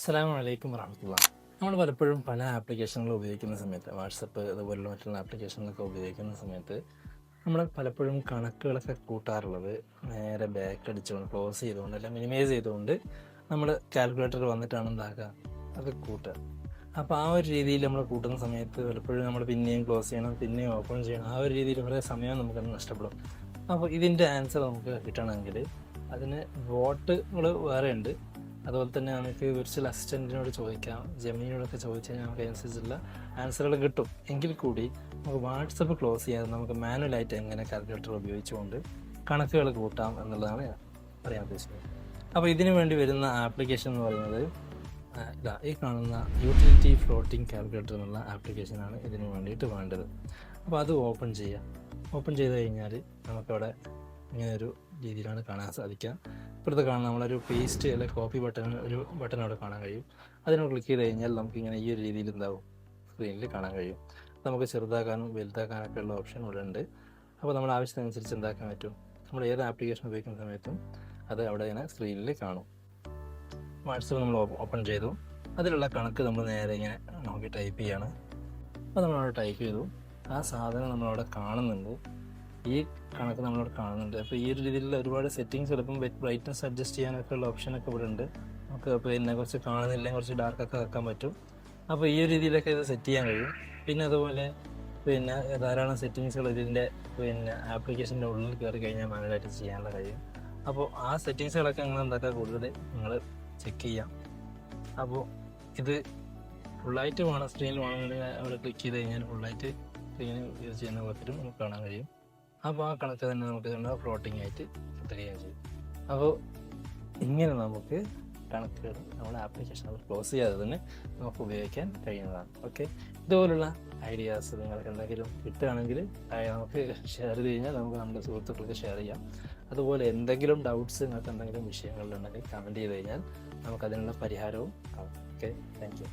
അസ്സലാമു അലൈക്കും വറഹ്മത്തുള്ളാഹി. നമ്മൾ പലപ്പോഴും പല ആപ്ലിക്കേഷനുകൾ ഉപയോഗിക്കുന്ന സമയത്ത് വാട്സപ്പ് അതുപോലുള്ള മറ്റുള്ള ആപ്ലിക്കേഷനുകളൊക്കെ ഉപയോഗിക്കുന്ന സമയത്ത് നമ്മൾ പലപ്പോഴും കണക്കുകളൊക്കെ കൂട്ടാറുള്ളത് നേരെ ബാക്ക് അടിച്ചുകൊണ്ട് ക്ലോസ് ചെയ്തുകൊണ്ട് അല്ലെങ്കിൽ മിനിമൈസ് ചെയ്തുകൊണ്ട് നമ്മൾ കാൽക്കുലേറ്റർ വന്നിട്ടാണ് എന്താക്കുക അത് കൂട്ടുക. അപ്പോൾ ആ ഒരു രീതിയിൽ നമ്മൾ കൂട്ടുന്ന സമയത്ത് പലപ്പോഴും നമ്മൾ പിന്നെയും ക്ലോസ് ചെയ്യണം, പിന്നെയും ഓപ്പൺ ചെയ്യണം. ആ ഒരു രീതിയിൽ കുറേ സമയം നമുക്കത് നഷ്ടപ്പെടും. അപ്പോൾ ഇതിൻ്റെ ആൻസർ നമുക്ക് കിട്ടണമെങ്കിൽ അതിന് വോട്ടുകൾ വേറെ ഉണ്ട്. അതുപോലെ തന്നെ നമുക്ക് വിർച്വൽ അസിസ്റ്റൻറ്റിനോട് ചോദിക്കാം, ജെമിനിയോടൊക്കെ ചോദിച്ചു കഴിഞ്ഞാൽ നമുക്ക് അതിനനുസരിച്ചുള്ള ആൻസറുകൾ കിട്ടും. എങ്കിൽ കൂടി നമുക്ക് വാട്സപ്പ് ക്ലോസ് ചെയ്യാതെ നമുക്ക് മാനുവലായിട്ട് എങ്ങനെ കാൽക്കുലേറ്റർ ഉപയോഗിച്ചുകൊണ്ട് കണക്കുകൾ കൂട്ടാം എന്നുള്ളതാണ് ഞാൻ പറയാൻ ഉദ്ദേശിക്കുന്നത്. അപ്പോൾ ഇതിനു വേണ്ടി വരുന്ന ആപ്ലിക്കേഷൻ എന്ന് പറയുന്നത് ഈ കാണുന്ന യൂട്ടിലിറ്റി ഫ്ലോട്ടിംഗ് കാൽക്കുലേറ്റർ എന്നുള്ള ആപ്ലിക്കേഷനാണ് ഇതിന് വേണ്ടിയിട്ട് വേണ്ടത്. അപ്പോൾ അത് ഓപ്പൺ ചെയ്യാം. ഓപ്പൺ ചെയ്ത് കഴിഞ്ഞാൽ നമുക്കവിടെ ഇങ്ങനെയൊരു രീതിയിലാണ് കാണാൻ സാധിക്കുക. ഇപ്പോഴത്തെ കാണാൻ നമ്മളൊരു പേസ്റ്റ് അല്ലെങ്കിൽ കോപ്പി ഒരു ബട്ടൺ അവിടെ കാണാൻ കഴിയും. അതിനോട് ക്ലിക്ക് ചെയ്ത് കഴിഞ്ഞാൽ നമുക്കിങ്ങനെ ഈ ഒരു രീതിയിൽ എന്താവും സ്ക്രീനിൽ കാണാൻ കഴിയും. നമുക്ക് ചെറുതാക്കാനും വലുതാക്കാനൊക്കെ ഉള്ള ഓപ്ഷൻ ഇവിടെ ഉണ്ട്. അപ്പോൾ നമ്മുടെ ആവശ്യത്തിനനുസരിച്ച് എന്താക്കാൻ പറ്റും, നമ്മൾ ഏത് ആപ്ലിക്കേഷൻ ഉപയോഗിക്കുന്ന സമയത്തും അത് അവിടെ ഇങ്ങനെ സ്ക്രീനിൽ കാണും. വാട്സപ്പ് നമ്മൾ ഓപ്പൺ ചെയ്തു, അതിലുള്ള കണക്ക് നമ്മൾ നേരെ ഇങ്ങനെ നോക്കി ടൈപ്പ് ചെയ്യാണ്. അപ്പോൾ നമ്മളവിടെ ടൈപ്പ് ചെയ്തു, ആ സാധനം നമ്മളവിടെ കാണുന്നുണ്ട്, ഈ കണക്ക് നമ്മളവിടെ കാണുന്നുണ്ട്. അപ്പോൾ ഈ ഒരു രീതിയിലുള്ള ഒരുപാട് സെറ്റിങ്സ് ചിലപ്പം ബ്രൈറ്റ്നസ് അഡ്ജസ്റ്റ് ചെയ്യാനൊക്കെ ഉള്ള ഓപ്ഷനൊക്കെ ഇവിടെ ഉണ്ട്. നമുക്ക് പിന്നെ കുറച്ച് കാണുന്നില്ല, കുറച്ച് ഡാർക്കൊക്കെ വെക്കാൻ പറ്റും. അപ്പോൾ ഈ ഒരു രീതിയിലൊക്കെ ഇത് സെറ്റ് ചെയ്യാൻ കഴിയും. പിന്നെ അതുപോലെ പിന്നെ ധാരാളം സെറ്റിങ്സുകൾ ഇതിൻ്റെ ആപ്ലിക്കേഷൻ്റെ ഉള്ളിൽ കയറി കഴിഞ്ഞാൽ മാനുവലായിട്ട് ചെയ്യാനുള്ള കഴിയും. അപ്പോൾ ആ സെറ്റിങ്സുകളൊക്കെ നിങ്ങൾ എന്താക്കുക കൂടുതൽ നിങ്ങൾ ചെക്ക് ചെയ്യാം. അപ്പോൾ ഇത് ഫുള്ളായിട്ട് വേണം, സ്ക്രീനിൽ വേണമെന്നുണ്ടെങ്കിൽ അവിടെ ക്ലിക്ക് ചെയ്ത് കഴിഞ്ഞാൽ ഫുള്ളായിട്ട് സ്ക്രീൻ യൂസ് ചെയ്യുന്ന പോലത്തിലും നമുക്ക് കാണാൻ കഴിയും. അപ്പോൾ ആ കണക്ക് തന്നെ നമുക്ക് ഫ്ലോട്ടിംഗ് ആയിട്ട് കിട്ടുകയും ചെയ്യും. അപ്പോൾ ഇങ്ങനെ നമുക്ക് കണക്കുകൾ നമ്മുടെ ആപ്ലിക്കേഷൻ ക്ലോസ് ചെയ്യാതെ തന്നെ നമുക്ക് ഉപയോഗിക്കാൻ കഴിയുന്നതാണ്. ഓക്കെ, ഇതുപോലുള്ള ഐഡിയാസ് നിങ്ങൾക്ക് എന്തെങ്കിലും കിട്ടുകയാണെങ്കിൽ നമുക്ക് ഷെയർ ചെയ്ത് കഴിഞ്ഞാൽ നമുക്ക് നമ്മുടെ സുഹൃത്തുക്കൾക്ക് ഷെയർ ചെയ്യാം. അതുപോലെ എന്തെങ്കിലും ഡൗട്ട്സ് നിങ്ങൾക്ക് എന്തെങ്കിലും വിഷയങ്ങളിലുണ്ടെങ്കിൽ കമൻറ്റ് ചെയ്ത് കഴിഞ്ഞാൽ നമുക്കതിനുള്ള പരിഹാരവും കാണാം. Okay, thank you.